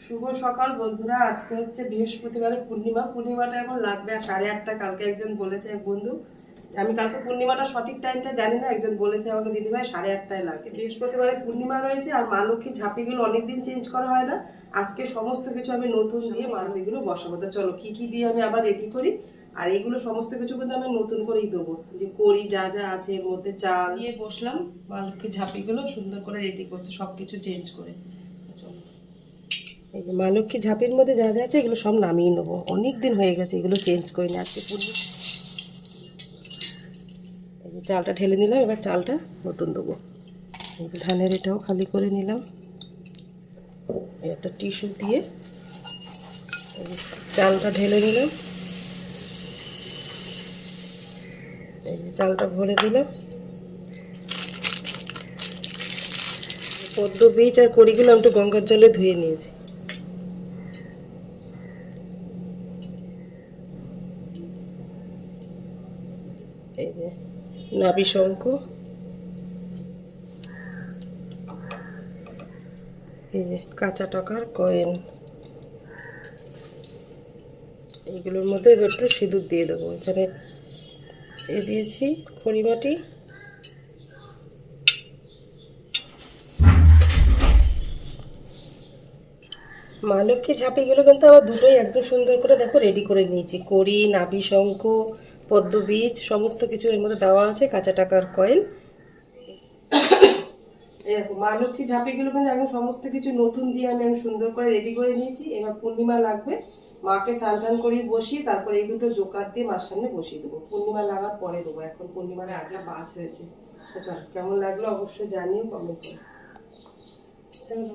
শুভ সকাল বন্ধুরা। আজকে হচ্ছে বৃহস্পতিবারের পূর্ণিমা। পূর্ণিমাটা এখন লাগবে 8:30। কালকে একজন বলেছে, এক বন্ধু, আমি কালকে পূর্ণিমাটা সঠিক টাইমটা জানি না, একজন বলেছে আমাকে দিদিভাই 8:30 লাগে। বৃহস্পতিবারের পূর্ণিমা রয়েছে। আর মা লক্ষ্মীর ঝাঁপিগুলো অনেকদিন চেঞ্জ করা হয় না। আজকে সমস্ত কিছু আমি নতুন দিয়ে মা ঝাঁপিগুলো বসাবো। তো চলো কি কি দিয়ে আমি আবার রেডি করি। আর এইগুলো সমস্ত কিছু কিন্তু আমি নতুন করেই দেবো, যে করি যা যা আছে এর মধ্যে। চাল দিয়ে বসলাম মা লক্ষ্মীর ঝাঁপিগুলো সুন্দর করে রেডি করতে, সব কিছু চেঞ্জ করে। চলো, এই যে মা লক্ষ্মী ঝাঁপির মধ্যে যা যা আছে এগুলো সব নামিয়ে নেবো। অনেক দিন হয়ে গেছে এগুলো চেঞ্জ করি না। আজকে এই যে চালটা ঢেলে নিলাম, এবার চালটা নতুন দেবো। এই যে ধানের এটাও খালি করে নিলাম। একটা টিস্যু দিয়ে চালটা ঢেলে নিলাম। এই যে চালটা ভরে দিলাম। পদ্ম বীজ আর কড়িগুলো আমি একটু গঙ্গার জলে ধুয়ে নিয়েছি। এই যে নাভি শঙ্খ, এই যে কাঁচা টাকার কয়েন, এইগুলোর মধ্যে এবার একটু সিঁদুর দিয়ে দেবো। এখানে দিয়েছি খড়িমাটি। মা লক্ষ্মী ঝাঁপিগুলো কিন্তু আবার দুটোই একদম সুন্দর করে দেখো রেডি করে নিয়েছি। কড়ি, নাভি শঙ্খ, পদ্ম বীজ সমস্ত কিছু এর মধ্যে দেওয়া আছে, কাঁচা টাকার কয়েন। মা লক্ষ্মী ঝাঁপিগুলো কিন্তু এখন সমস্ত কিছু নতুন দিয়ে আমি সুন্দর করে রেডি করে নিয়েছি। এবার পূর্ণিমা লাগবে, মাকে স্নান টান করিয়ে বসিয়ে তারপর এই দুটো জোকার দিয়ে মার সামনে বসিয়ে দেবো। পূর্ণিমা লাগার পরে দেবো, এখন পূর্ণিমার আগে বাজ হয়েছে। তো চল, কেমন লাগলো অবশ্যই জানিও কমেন্ট করে। চলো।